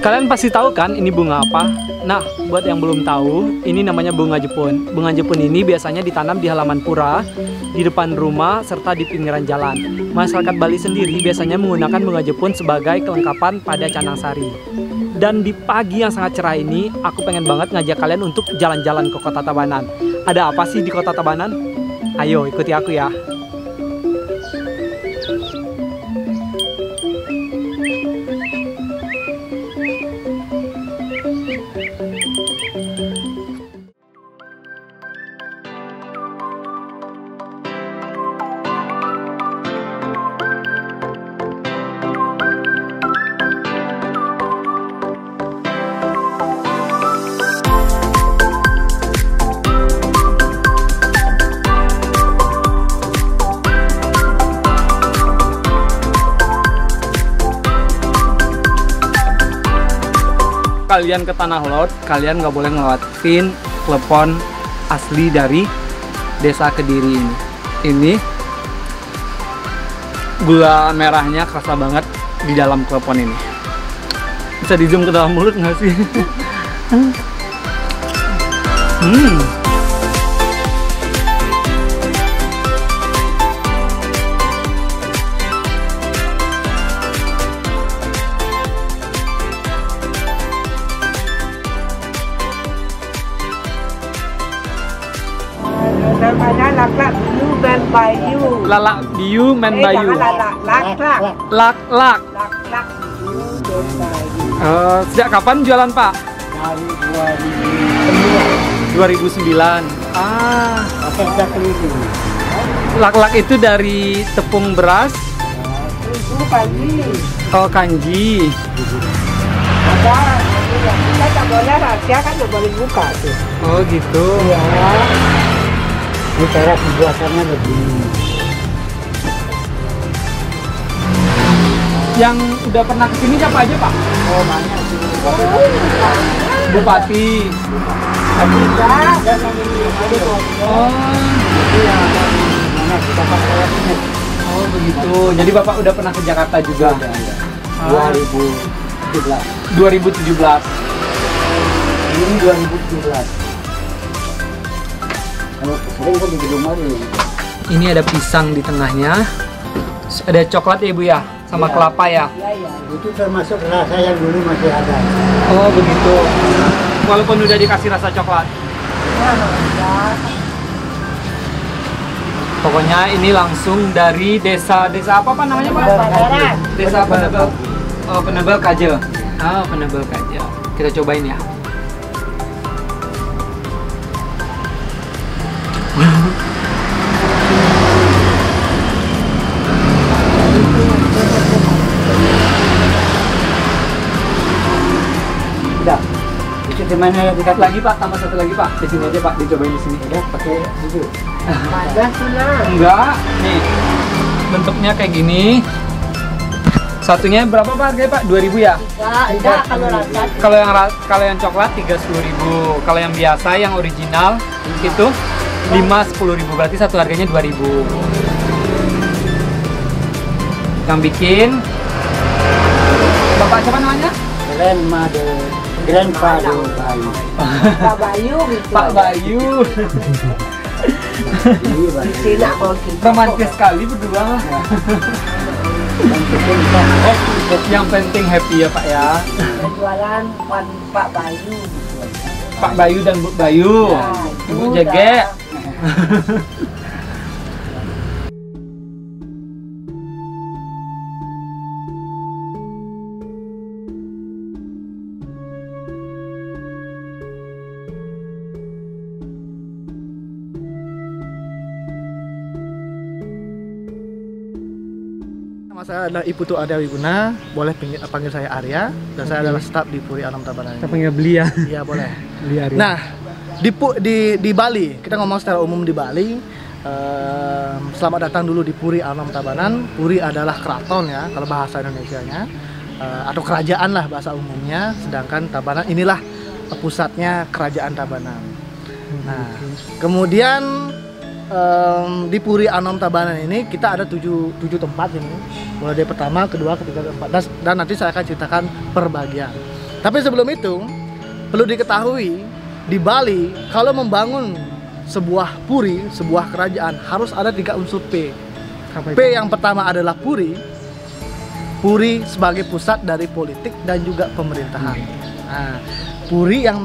Kalian pasti tahu kan ini bunga apa? Nah, buat yang belum tahu, ini namanya bunga Jepun. Bunga Jepun ini biasanya ditanam di halaman pura, di depan rumah, serta di pinggiran jalan. Masyarakat Bali sendiri biasanya menggunakan bunga Jepun sebagai kelengkapan pada Canang Sari. Dan di pagi yang sangat cerah ini, aku pengen banget ngajak kalian untuk jalan-jalan ke Kota Tabanan. Ada apa sih di Kota Tabanan? Ayo ikuti aku ya. Kalian ke Tanah Lot, kalian nggak boleh ngelewatin klepon asli dari Desa Kediri ini. Ini gula merahnya kerasa banget di dalam klepon ini. Bisa di zoom ke dalam mulut nggak sih? Namanya Lak-lak Biu Men Bayu. Lalak Biu Men Bayu. Jangan Lak-lak. Lak-lak. Lak-lak Biu Men Bayu. Sejak kapan jualan Pak? Dari 2009. Pakai cat keliling. Lak-lak itu dari tepung beras. Itu kanji. Oh, kanji. Ada. Kita tak boleh rahasia kan, tak boleh buka tuh. Oh gitu. Ya. Ini cara pembuatannya begini. Yang udah pernah kesini siapa aja Pak? Oh banyak sih. Bupati. Tapi enggak. Dan Oh. Iya. Mana kita pakai ini. Oh begitu. Jadi Bapak udah pernah ke Jakarta juga? 2017. 2017. Ini 2017. Kalau sering kan di rumah ini. Ini ada pisang di tengahnya. Ada coklat ya Ibu ya? Sama Iya. kelapa ya? Iya, iya. Itu termasuk rasa yang dulu masih ada. Oh begitu. Walaupun udah dikasih rasa coklat. Pokoknya ini langsung dari desa apa namanya Pak? Penebel. Desa Penebel. Oh Penebel Kaje. Ah Penebel Kaje. Kita cobain ya. Udah. Itu di mana ya Dekat lagi Pak, tambah satu lagi Pak. Di sini aja Pak, dicobain di sini. Udah pakai itu. Ada senang. Enggak, nih bentuknya kayak gini. Satunya berapa Pak harganya Pak? 2.000 ya? Enggak kalau rasa. Kalau yang coklat 30.000. Kalau yang biasa yang original itu 5-10.000. Berarti satu harganya 2.000. Yang bikin Bapak siapa namanya? Grandfather Bayu. Pak Bayu gitu. Pak Bayu. Di sini kalau kita Romantis sekali berdua. Yang penting happy ya Pak ya. jualan Pak Bayu. Pak Bayu dan Bu Bayu. Ya, Ibu itu Jege. dah. Nama saya adalah Iputu Arya Wiguna, boleh panggil saya Arya, dan saya adalah staf di Puri Anom Tabanan. Kita panggil beli ya. Iya boleh. Beli Arya. Nah, di Bali, kita ngomong secara umum di Bali. Selamat datang dulu di Puri Anom Tabanan. Puri adalah keraton ya, kalau bahasa Indonesianya, atau kerajaan lah bahasa umumnya. Sedangkan Tabanan inilah pusatnya kerajaan Tabanan. Nah, kemudian di Puri Anom Tabanan ini kita ada 7 tempat ini. Mulai dari pertama, kedua, ketiga, keempat, dan nanti saya akan ceritakan per bagian. Tapi sebelum itu perlu diketahui di Bali kalau membangun sebuah puri, sebuah kerajaan harus ada 3 unsur P. P yang pertama adalah puri. Puri sebagai pusat dari politik dan juga pemerintahan. Nah, puri yang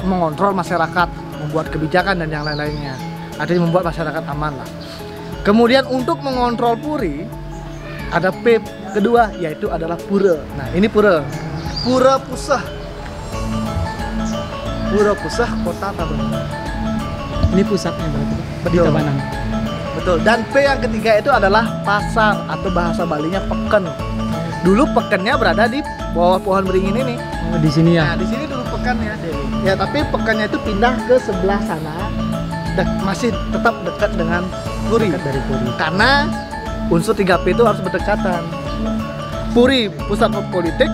mengontrol masyarakat, membuat kebijakan dan yang lain-lainnya. Artinya membuat masyarakat aman lah. Kemudian untuk mengontrol puri ada P kedua, yaitu adalah pura. Nah, ini pura. Pura Pusah. Pura Pusah Kota Tabanan. Ini pusatnya berarti Pak, di Betul. Tabanan. Betul. Dan P yang ketiga itu adalah pasar atau bahasa Balinya peken. Dulu pekennya berada di bawah pohon beringin ini. Oh, di sini Nah, ya. di sini dulu pekannya. Ya, tapi pekannya itu pindah ke sebelah sana. Masih tetap dekat dengan puri. Dekat dari Puri. Karena unsur 3P itu harus berdekatan. Puri pusat politik,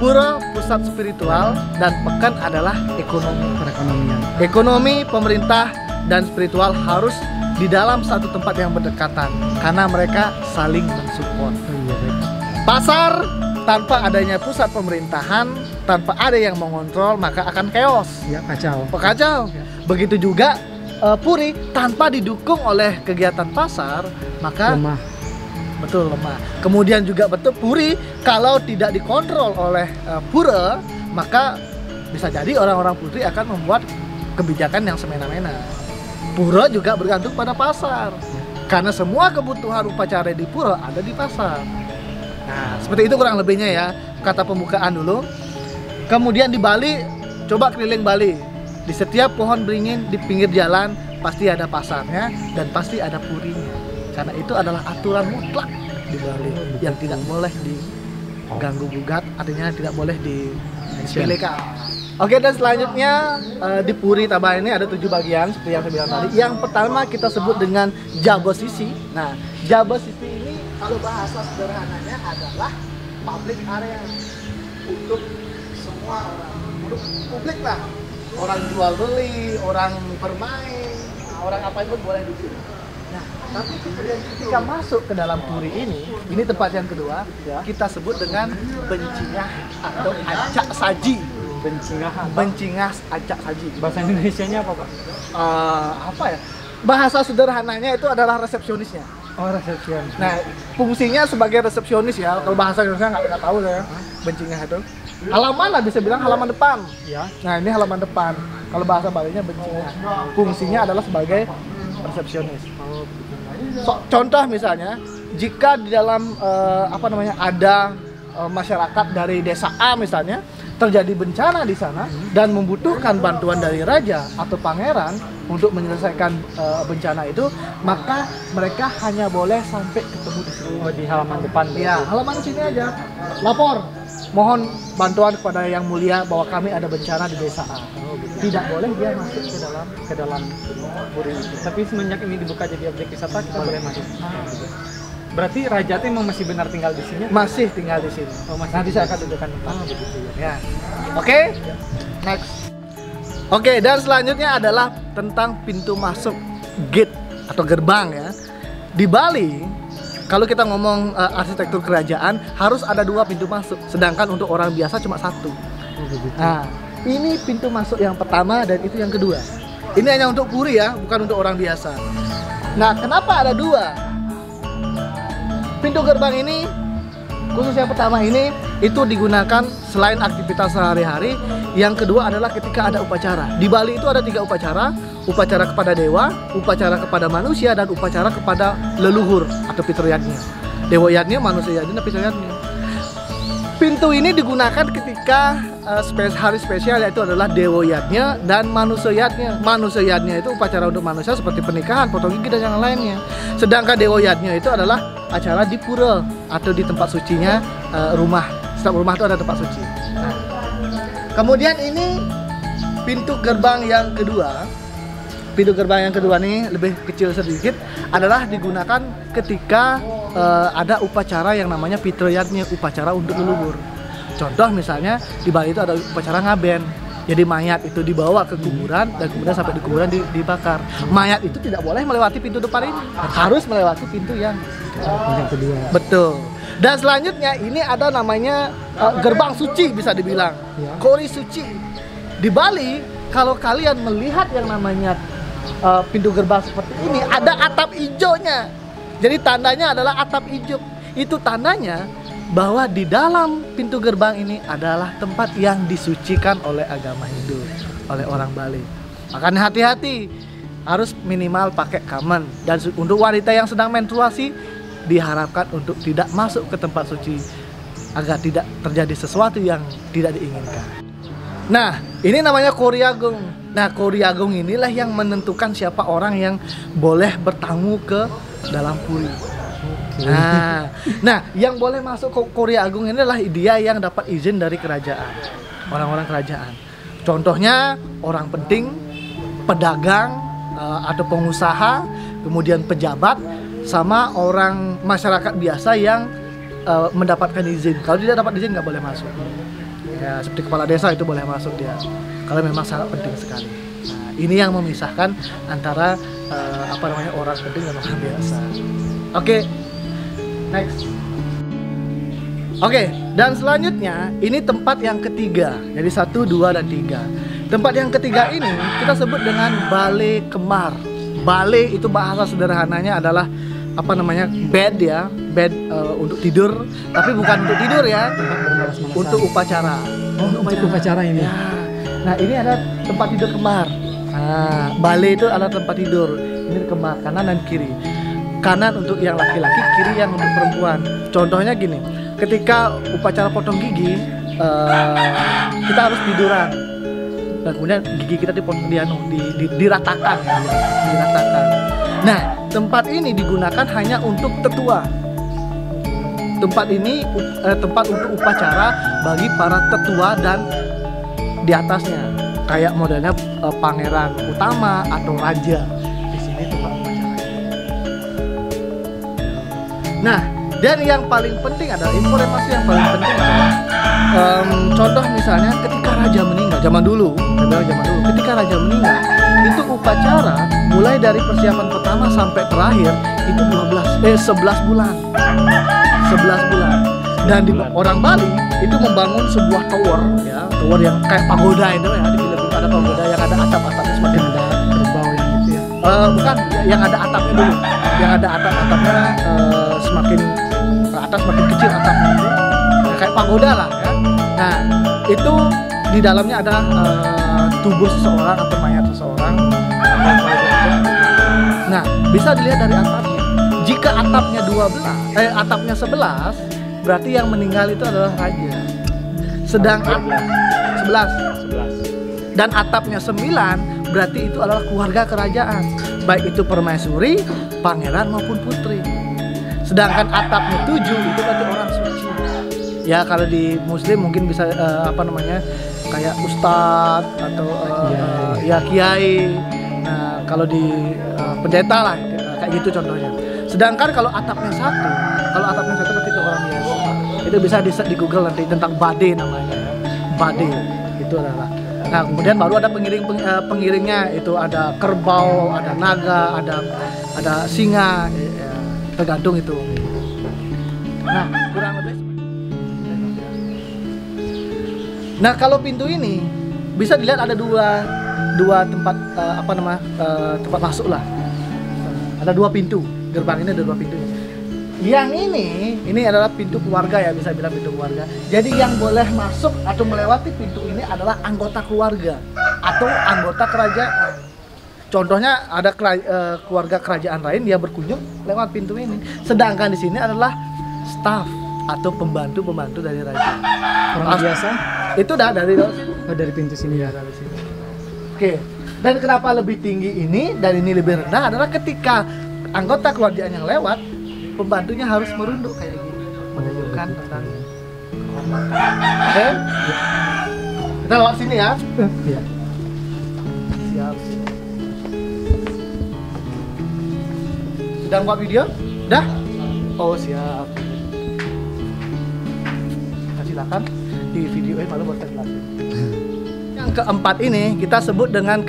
pura pusat spiritual, dan pekan adalah ekonomi. Perekonomian. Ekonomi, pemerintah, dan spiritual harus di dalam satu tempat yang berdekatan karena mereka saling mensupport. Oh, iya, baik. Pasar tanpa adanya pusat pemerintahan, tanpa ada yang mengontrol, maka akan chaos. Ya, kacau. Kacau. Begitu juga puri tanpa didukung oleh kegiatan pasar, maka Lemah. betul lemah. Kemudian juga betul puri kalau tidak dikontrol oleh pura, maka bisa jadi orang-orang putri akan membuat kebijakan yang semena-mena. Pura juga bergantung pada pasar, karena semua kebutuhan upacara di pura ada di pasar. Nah, seperti itu kurang lebihnya ya, kata pembukaan dulu. Kemudian di Bali, coba keliling Bali. Di setiap pohon beringin di pinggir jalan pasti ada pasarnya dan pasti ada purinya. Karena itu adalah aturan mutlak di Bali yang tidak boleh diganggu gugat, artinya tidak boleh disepelekan. Oke, dan selanjutnya di Puri Tabanan ini ada 7 bagian seperti yang saya bilang tadi. Yang pertama kita sebut dengan Jabosisi. Nah, Jabosisi ini kalau bahasa sederhananya adalah public area untuk semua orang, untuk publik lah. Orang jual beli, orang bermain, orang apa pun boleh di sini. Nah, tapi ketika masuk ke dalam puri ini tempat yang kedua, ya, kita sebut dengan bencingah atau acak saji. Bencingah. Bencingah acak saji. Bahasa Indonesianya apa, Pak? Apa ya? Bahasa sederhananya itu adalah resepsionisnya. Oh, resepsion. Nah, fungsinya sebagai resepsionis ya. Kalau bahasa Indonesia nggak tahu saya. Bencingah itu halaman lah, bisa bilang halaman depan. Ya. Nah, ini halaman depan. Kalau bahasa Balinya bencingah. Fungsinya adalah sebagai resepsionis. Contoh misalnya, jika di dalam ada masyarakat dari desa A misalnya terjadi bencana di sana dan membutuhkan bantuan dari raja atau pangeran untuk menyelesaikan bencana itu, maka mereka hanya boleh sampai ketemu di sini. Oh, di halaman depan. Ya, halaman sini aja. Lapor, mohon bantuan kepada yang mulia bahwa kami ada bencana di desa A. Tidak boleh dia masuk ke dalam puri itu. Tapi semenjak ini dibuka jadi objek wisata, kita boleh masuk. Berarti raja itu emang masih benar tinggal di sini? Masih tinggal di sini. Oh, masih. Nanti saya akan tunjukkan tempat. Oh, begitu ya. Ya. Oke. Next. Oke, dan selanjutnya adalah tentang pintu masuk, gate atau gerbang ya. Di Bali, kalau kita ngomong arsitektur kerajaan harus ada 2 pintu masuk, sedangkan untuk orang biasa cuma 1. Oh, begitu. Nah, ini pintu masuk yang pertama dan itu yang kedua. Ini hanya untuk puri ya, bukan untuk orang biasa. Nah, kenapa ada 2? Pintu gerbang ini, khusus yang pertama ini, itu digunakan selain aktivitas sehari-hari. Yang kedua adalah ketika ada upacara. Di Bali itu ada 3 upacara. Upacara kepada dewa, upacara kepada manusia, dan upacara kepada leluhur atau Pitrayatnya. Dewa Yatnya, manusia Yatnya, dan Pitrayatnya. Pintu ini digunakan ketika hari spesial, yaitu adalah Dewa Yatnya dan Manusia Yatnya. Manusia Yatnya itu upacara untuk manusia seperti pernikahan, potong gigi, dan yang lainnya. Sedangkan Dewa Yatnya itu adalah acara di pura atau di tempat sucinya rumah. Setiap rumah itu ada tempat suci. Nah, kemudian ini pintu gerbang yang kedua. Pintu gerbang yang kedua ini lebih kecil sedikit, adalah digunakan ketika ada upacara yang namanya Pitrayatnya, upacara untuk leluhur. Contoh misalnya di Bali itu ada upacara ngaben. Jadi mayat itu dibawa ke kuburan dan kemudian sampai di kuburan dibakar. Mayat itu tidak boleh melewati pintu depan ini, harus melewati pintu yang kedua. betul. Dan selanjutnya ini ada namanya gerbang suci bisa dibilang, kori suci. Di Bali kalau kalian melihat yang namanya pintu gerbang seperti ini ada atap hijaunya. Jadi tandanya adalah atap hijau. Itu tandanya bahwa di dalam pintu gerbang ini adalah tempat yang disucikan oleh agama Hindu, oleh orang Bali. Makanya hati-hati, harus minimal pakai kamen. Dan untuk wanita yang sedang menstruasi diharapkan untuk tidak masuk ke tempat suci agar tidak terjadi sesuatu yang tidak diinginkan. Nah, ini namanya Kori Agung. Nah, Kori Agung inilah yang menentukan siapa orang yang boleh bertamu ke dalam puri. Nah, yang boleh masuk ke Kori Agung ini adalah dia yang dapat izin dari kerajaan, orang-orang kerajaan. Contohnya orang penting, pedagang atau pengusaha, kemudian pejabat, sama orang masyarakat biasa yang mendapatkan izin. Kalau tidak dapat izin nggak boleh masuk. Ya, seperti kepala desa itu boleh masuk dia, kalau memang sangat penting sekali. Nah, ini yang memisahkan antara orang penting dan orang biasa. Oke. Next. Oke, dan selanjutnya ini tempat yang ketiga. Jadi 1, 2, dan 3. Tempat yang ketiga ini kita sebut dengan Balai Kemar. Balai itu bahasa sederhananya adalah bed ya, bed untuk tidur, tapi bukan untuk tidur ya, untuk upacara. Untuk upacara ini. Ya. Nah, ini ada tempat tidur kemar. Nah, balai itu adalah tempat tidur. Ini kemar, kanan dan kiri. Kanan untuk yang laki-laki, kiri yang untuk perempuan. Contohnya gini, ketika upacara potong gigi, kita harus tiduran. Dan kemudian gigi kita diratakan, diratakan. Nah, tempat ini digunakan hanya untuk tetua. Tempat ini tempat untuk upacara bagi para tetua dan di atasnya, kayak modelnya pangeran utama atau raja. Di sini tempat upacara. Nah, dan yang paling penting adalah informasi yang paling penting adalah contoh misalnya ketika raja meninggal zaman dulu, ketika raja meninggal itu upacara mulai dari persiapan pertama sampai terakhir itu 11 bulan. 11 bulan. Dan di orang Bali itu membangun sebuah tower ya, tower yang kayak pagoda itu ya, di film ada pagoda yang ada atap-atapnya semakin ada kerbau yang gitu ya. Bukan, yang ada atapnya dulu. Yang ada atap-atapnya semakin ke atas semakin kecil atapnya itu. Ya, kayak pagoda lah ya. Nah, itu di dalamnya ada tubuh seseorang atau mayat seseorang. Nah, bisa dilihat dari atapnya. Jika atapnya 11, berarti yang meninggal itu adalah raja. Sedangkan 11. Dan atapnya 9, berarti itu adalah keluarga kerajaan. Baik itu permaisuri, pangeran maupun putri. Sedangkan atapnya 7 itu berarti orang suci. Ya, kalau di muslim mungkin bisa kayak ustadz atau ya kiai. Nah, kalau di pendeta lah kayak gitu contohnya. Sedangkan kalau atapnya 1 berarti itu orang biasa. Itu bisa di Google nanti tentang bade namanya. Bade itu adalah. Nah, kemudian baru ada pengiringnya, itu ada kerbau, ada naga, ada singa, ya, tergantung itu. Nah, kurang lebih. Nah, kalau pintu ini bisa dilihat ada dua tempat tempat masuk lah. Ada 2 pintu. Gerbang ini ada 2 pintu. Yang ini adalah pintu keluarga ya, bisa bilang pintu keluarga. Jadi yang boleh masuk atau melewati pintu ini adalah anggota keluarga atau anggota kerajaan. Contohnya ada keluarga kerajaan lain dia berkunjung lewat pintu ini. Sedangkan di sini adalah staf atau pembantu dari raja. Orang biasa itu dari pintu sini ya. Dari sini. Oke. Dan kenapa lebih tinggi ini dan ini lebih rendah adalah ketika anggota kerajaan yang lewat, pembantunya harus merunduk kayak gini, menunjukkan tentang kehormatan. Oke? Kita lewat sini ya. Iya. Siap. Sedang buat video? Dah? Oh, siap. Silakan di videoin malu buat jelasin. Yang yang keempat ini kita sebut dengan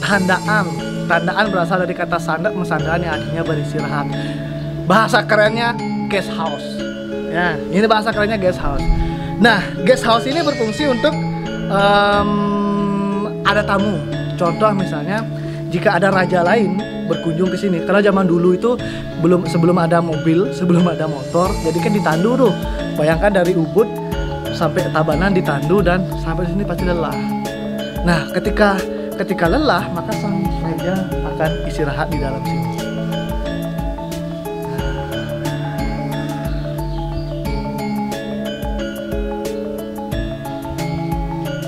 tandaan. Tandaan berasal dari kata sandak, mesandaan yang artinya beristirahat. Bahasa kerennya guest house. Ya, ini bahasa kerennya guest house. Nah, guest house ini berfungsi untuk ada tamu. Contoh misalnya jika ada raja lain berkunjung ke sini. Karena zaman dulu itu sebelum ada mobil, sebelum ada motor, jadi kan ditandu tuh. Bayangkan dari Ubud sampai Tabanan ditandu dan sampai sini pasti lelah. Nah, ketika lelah maka sang raja akan istirahat di dalam sini.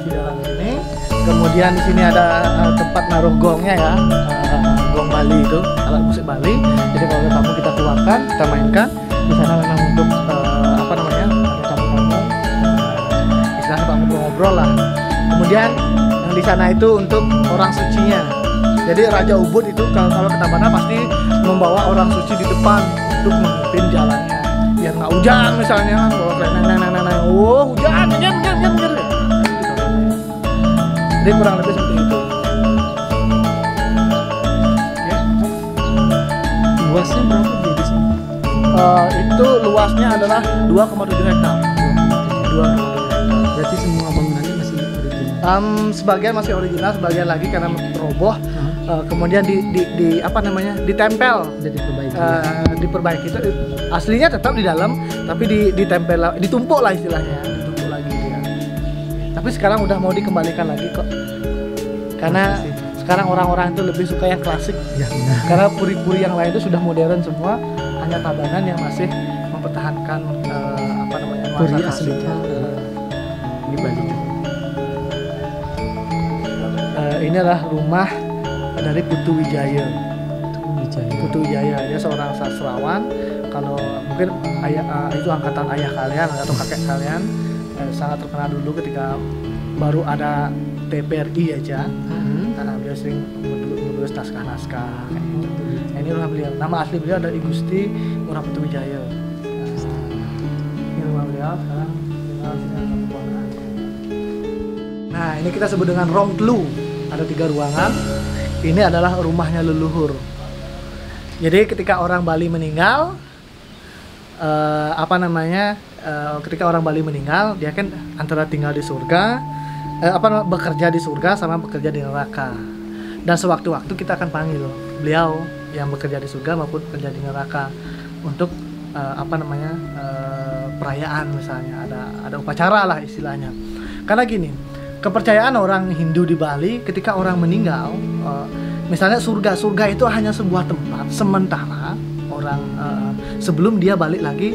Di dalam sini, kemudian di sini ada tempat naruh gongnya ya, gong Bali itu, alat musik Bali. Jadi kalau tamu kita keluarkan, kita mainkan. Di sana memang untuk apa namanya, ada tamu-tamu, istilahnya tamu ngobrol lah. Kemudian yang di sana itu untuk orang sucinya. Jadi Raja Ubud itu kalau ke Tabanan pasti membawa orang suci di depan untuk memimpin jalannya. Biar nggak hujan misalnya, oh hujan, nyer. Jadi kurang lebih seperti itu. Luasnya berapa di sini? Itu luasnya adalah 2,7 hektar. 2,7 hektar. Berarti semua bangunannya masih original. Sebagian masih original, sebagian lagi karena roboh. Kemudian di apa namanya, ditempel, Jadi diperbaiki. diperbaiki. Itu aslinya tetap di dalam, tapi ditempel, ditumpuk lah istilahnya, ditumpuk lagi dia. Tapi sekarang udah mau dikembalikan lagi kok, karena sekarang orang-orang itu lebih suka yang klasik. Ya, benar. Karena puri-puri yang lain itu sudah modern semua, hanya Tabanan yang masih mempertahankan apa namanya, Puri nuansa aslinya klasiknya. di Bali. Ini adalah rumah dari Putu Wijaya. Wijaya. Putu Wijaya, dia seorang sastrawan. Kalau mungkin itu angkatan ayah kalian atau kakek kalian, sangat terkenal dulu ketika baru ada TPRI aja. Nah, dia sering menulis naskah-naskah kayak gitu. Nah, ini rumah beliau. Nama asli beliau adalah I Gusti Ngurah Putu Wijaya. Ini rumah beliau sekarang tinggal di dalam ruangan. Nah, ini kita sebut dengan Rongtlu. Ada 3 ruangan. Ini adalah rumahnya leluhur. Jadi ketika orang Bali meninggal, ketika orang Bali meninggal, dia kan antara tinggal di surga, bekerja di surga sama bekerja di neraka. Dan sewaktu-waktu kita akan panggil beliau yang bekerja di surga maupun bekerja di neraka untuk perayaan misalnya, ada upacara lah istilahnya. Karena gini, kepercayaan orang Hindu di Bali ketika orang meninggal, misalnya surga itu hanya sebuah tempat sementara orang sebelum dia balik lagi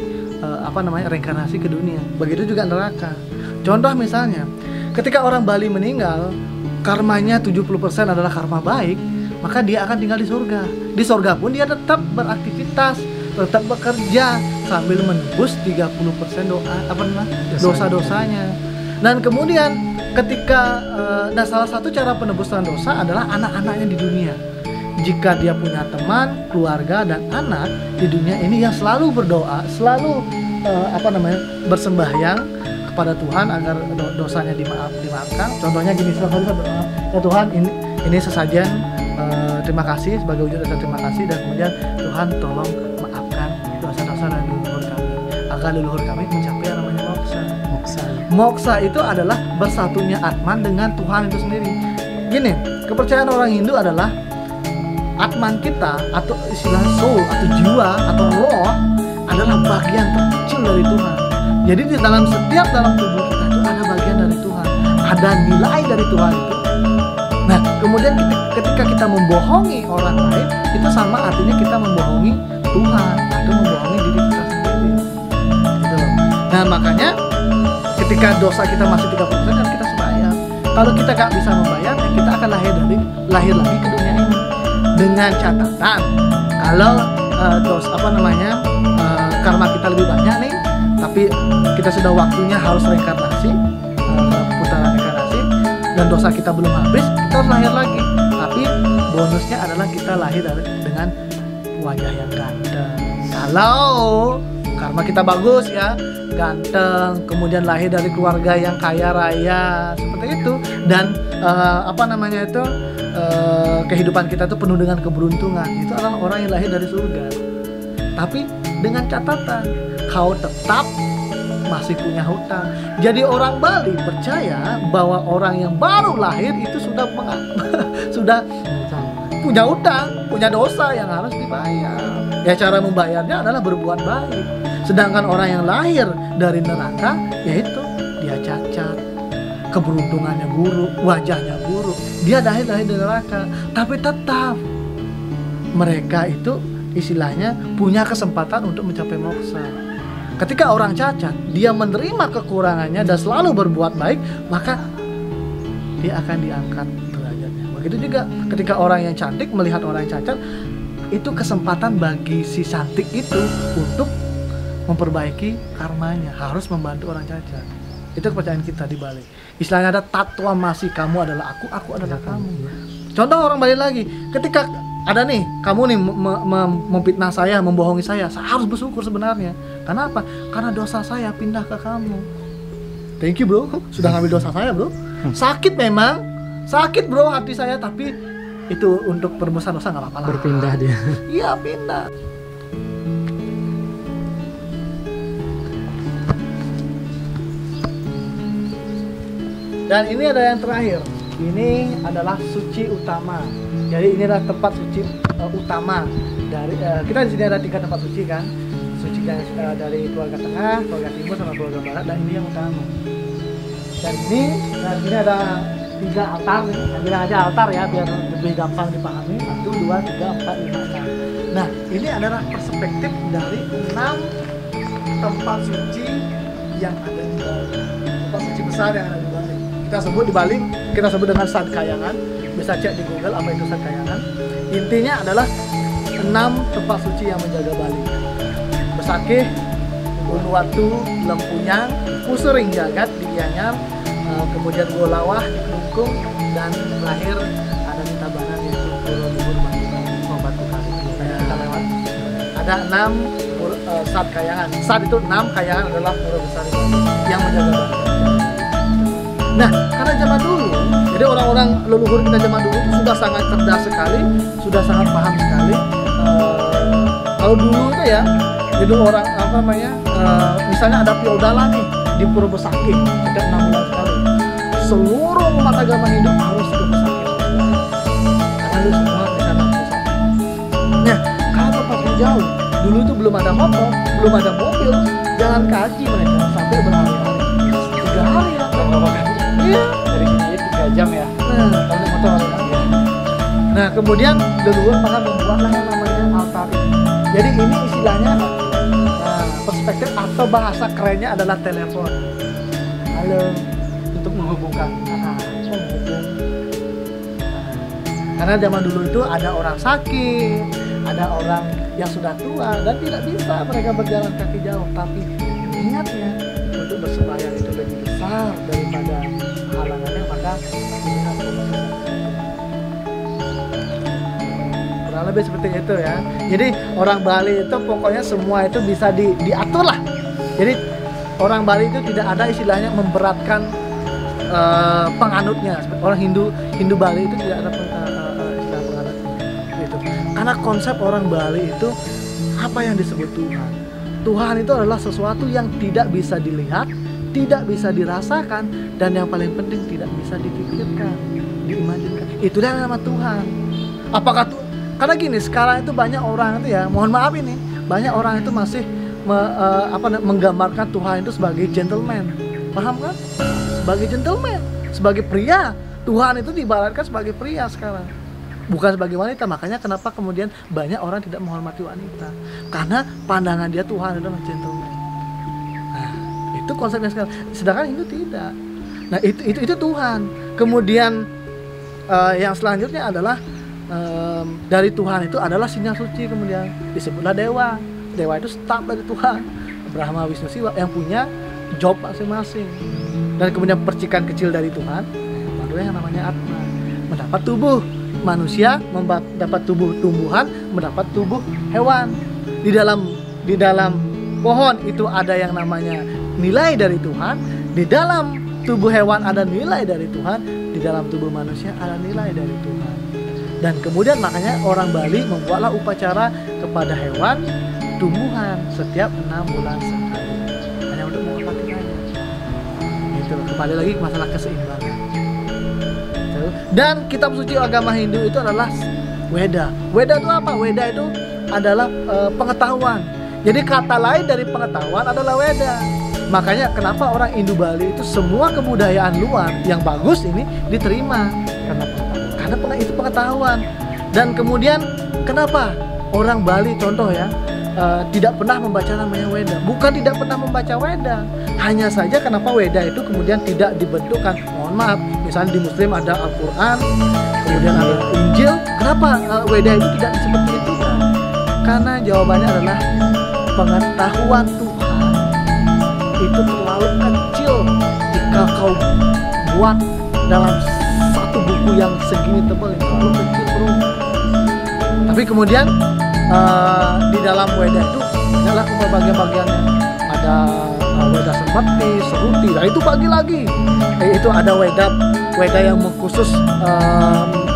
reinkarnasi ke dunia. Begitu juga neraka. Contoh misalnya, ketika orang Bali meninggal, karmanya 70% adalah karma baik, maka dia akan tinggal di surga. Di surga pun dia tetap beraktivitas, tetap bekerja sambil menebus 30% dosa-dosanya. Dan kemudian ketika salah satu cara penebusan dosa adalah anak-anaknya di dunia. Jika dia punya teman, keluarga dan anak di dunia ini yang selalu berdoa, selalu bersembahyang kepada Tuhan agar dosanya dimaafkan. Contohnya gini, selalu berdoa, ya Tuhan, ini sesajen, terima kasih sebagai wujud rasa terima kasih, dan kemudian Tuhan tolong maafkan dosa-dosa dari leluhur kami agar leluhur kami mencapai yang namanya moksa. Moksa itu adalah bersatunya Atman dengan Tuhan itu sendiri. Gini, kepercayaan orang Hindu adalah Atman kita atau istilah soul atau jiwa atau roh adalah bagian terkecil dari Tuhan. Jadi di dalam tubuh kita itu ada bagian dari Tuhan, ada nilai dari Tuhan itu. Nah, kemudian ketika kita membohongi orang lain, itu sama artinya kita membohongi Tuhan atau membohongi diri kita sendiri. Gitu loh. Nah, makanya ketika dosa kita masih 30% kan kita harus bayar. Kalau kita nggak bisa membayar, ya kita akan lahir lagi ke dunia ini. Dengan catatan, kalau karma kita lebih banyak nih, tapi kita sudah waktunya harus reinkarnasi, putaran reinkarnasi, dan dosa kita belum habis, kita harus lahir lagi. Tapi bonusnya adalah kita lahir dengan wajah yang ganteng. Kalau karma kita bagus ya, ganteng, kemudian lahir dari keluarga yang kaya raya, seperti itu, Dan kehidupan kita itu penuh dengan keberuntungan. Itu adalah orang yang lahir dari surga. Tapi dengan catatan, kau tetap masih punya hutang. Jadi orang Bali percaya bahwa orang yang baru lahir itu sudah punya hutang, punya dosa yang harus dibayar. Ya cara membayarnya adalah berbuat baik. Sedangkan orang yang lahir dari neraka, yaitu dia cacat, keberuntungannya buruk, wajahnya buruk. Dia lahir dari neraka, tapi tetap mereka itu istilahnya punya kesempatan untuk mencapai moksa. Ketika orang cacat, dia menerima kekurangannya dan selalu berbuat baik, maka dia akan diangkat derajatnya. Begitu juga ketika orang yang cantik melihat orang yang cacat, itu kesempatan bagi si cantik itu untuk memperbaiki karmanya, harus membantu orang cacat. Itu kepercayaan kita di Bali. Istilahnya ada tatwa masih, kamu adalah aku adalah kamu. Contoh orang Bali lagi, ketika ada nih, kamu nih memfitnah saya, membohongi saya harus bersyukur sebenarnya. Karena apa? Karena dosa saya pindah ke kamu. Thank you bro, sudah ngambil dosa saya bro. Sakit memang, sakit bro hati saya, tapi itu untuk perbesar dosa nggak apa-apa lah. Berpindah dia. Iya pindah. Dan ini ada yang terakhir. Ini adalah suci utama. Jadi ini adalah tempat suci utama dari kita di sini ada 3 tempat suci kan. Suci dari keluarga tengah, keluarga timur sama keluarga barat, dan ini yang utama. Dan ini ada 3 altar nih. Ambil aja altar ya biar lebih gampang dipahami. 1, 2, 3, 4, 5, 6. Nah, ini adalah perspektif dari 6 tempat suci yang ada di Bali. Tempat suci besar yang ada di Bali. Kita sebut di Bali, kita sebut dengan Sad Kayangan. Bisa cek di Google apa itu Sad Kayangan. Intinya adalah 6 tempat suci yang menjaga Bali. Besakih, Uluwatu, Lempunyang, Pusering Jagat di Gianyar, kemudian Golawah di Kelungkung, dan terakhir ada di Tabanan yaitu Pura Luhur Batu Kari. Kita lewat. Ada 6 Sad Kayangan. Sad itu 6, Kayangan adalah pura besar yang menjaga Bali. Nah, karena zaman dulu, jadi orang-orang leluhur kita zaman dulu itu sudah sangat cerdas sekali, sudah sangat paham sekali. Kalau dulu itu ya, jadi orang misalnya ada feodala nih di Pura Besakih setiap 6 bulan sekali. Seluruh umat agama Hindu harus ke Besakih. Karena lu semua di sana Besakih. Nah, karena tempatnya jauh, dulu itu belum ada motor, belum ada mobil, jalan kaki mereka sampai berhari-hari. 3 hari ya. Iya. Dari sini aja 3 jam ya. Kalau motor ya. Nah, kemudian leluhur pernah membuatlah yang namanya altar ini. Jadi ini istilahnya perspektif atau bahasa kerennya adalah telepon. Halo, untuk menghubungkan. Karena zaman dulu itu ada orang sakit, ada orang yang sudah tua dan tidak bisa mereka berjalan kaki jauh. Tapi ingatnya untuk bersembahyang itu lebih besar daripada halangannya, maka ini harus kurang lebih seperti itu ya. Jadi orang Bali itu pokoknya semua itu bisa diatur lah. Jadi orang Bali itu tidak ada istilahnya memberatkan penganutnya. Orang Hindu Bali itu tidak ada istilah penganutnya gitu. Karena konsep orang Bali itu apa yang disebut Tuhan. Tuhan itu adalah sesuatu yang tidak bisa dilihat, tidak bisa dirasakan, dan yang paling penting tidak bisa dipikirkan, diimajinkan. Itulah yang nama Tuhan. Apakah karena gini, sekarang itu banyak orang itu ya, mohon maaf ini, banyak orang itu masih menggambarkan Tuhan itu sebagai gentleman. Paham kan? Sebagai gentleman, sebagai pria. Tuhan itu diibaratkan sebagai pria sekarang, bukan sebagai wanita. Makanya kenapa kemudian banyak orang tidak menghormati wanita, karena pandangan dia Tuhan adalah gentleman. Nah, itu konsepnya sekarang. Sedangkan Hindu tidak. Nah, itu Tuhan. Kemudian yang selanjutnya adalah dari Tuhan itu adalah sinyal suci. Kemudian disebutlah dewa. Dewa itu staf dari Tuhan. Brahma, Wisnu, Siwa yang punya job masing-masing. Dan kemudian percikan kecil dari Tuhan, baru yang namanya Atma, mendapat tubuh manusia, mendapat tubuh tumbuhan, mendapat tubuh hewan. Di dalam pohon itu ada yang namanya nilai dari Tuhan. Di dalam tubuh hewan ada nilai dari Tuhan, di dalam tubuh manusia ada nilai dari Tuhan. Dan kemudian makanya orang Bali membuatlah upacara kepada hewan, tumbuhan setiap 6 bulan sekali. Hanya untuk mengobati aja. Itu kembali lagi ke masalah keseimbangan. Dan kitab suci agama Hindu itu adalah Weda. Weda itu apa? Weda itu adalah pengetahuan. Jadi kata lain dari pengetahuan adalah Weda. Makanya kenapa orang Hindu Bali itu semua kebudayaan luar yang bagus ini diterima karena itu pengetahuan. Dan kemudian kenapa orang Bali contoh ya tidak pernah membaca namanya Weda? Bukan tidak pernah membaca Weda, hanya saja kenapa Weda itu kemudian tidak dibentukkan. Mohon maaf, misalnya di Muslim ada Al-Quran, kemudian ada Injil. Kenapa Weda itu tidak seperti itu? Karena jawabannya adalah pengetahuan Tuhan itu terlalu kecil jika kau buat dalam satu buku yang segini tebal, itu terlalu kecil bro. Tapi kemudian di dalam Weda itu adalah bagian-bagiannya. Ada Weda Semeti, Seruti, nah itu bagi lagi. Itu ada Weda yang khusus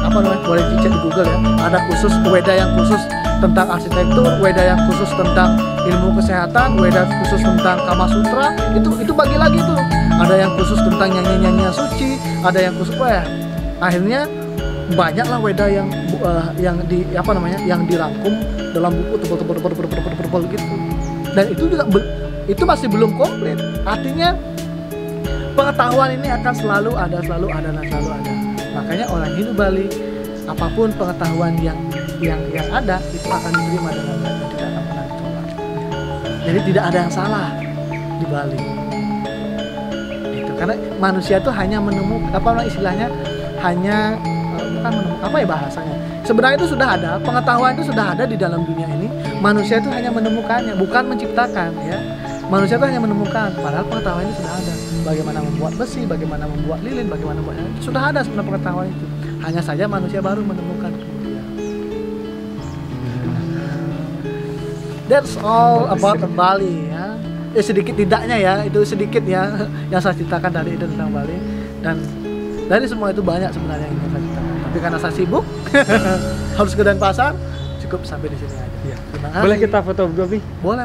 apa namanya, boleh dicek di Google ya. Ada khusus Weda yang khusus tentang arsitektur, Weda yang khusus tentang ilmu kesehatan, Weda khusus tentang Kama Sutra. Itu bagi lagi tuh. Ada yang khusus tentang nyanyi-nyanyian suci, ada yang khusus akhirnya banyaklah Weda yang yang dirangkum dalam buku tebal gitu. Dan itu juga itu masih belum komplit. Artinya pengetahuan ini akan selalu ada. Makanya orang Hindu Bali, apapun pengetahuan yang ada itu akan diterima dengan baik, tidak akan pernah ditolak. Jadi tidak ada yang salah di Bali. Itu karena manusia itu hanya menemukan istilahnya hanya bukan menemukan apa ya bahasanya. Sebenarnya itu sudah ada, pengetahuan itu sudah ada di dalam dunia ini. Manusia itu hanya menemukannya, bukan menciptakan ya. Manusia itu hanya menemukan, padahal pengetahuan itu sudah ada. Bagaimana membuat besi, bagaimana membuat lilin, bagaimana membuat sudah ada sebenarnya pengetahuan itu. Hanya saja manusia baru menemukan kemudian. That's all about Bali ya. Sedikit tidaknya ya, itu sedikit ya yang saya ceritakan dari itu tentang Bali. Dan dari semua itu banyak sebenarnya yang ingin saya ceritakan. Tapi karena saya sibuk harus ke Denpasar, cukup sampai di sini aja. Boleh kita foto berdua, Bi? Boleh.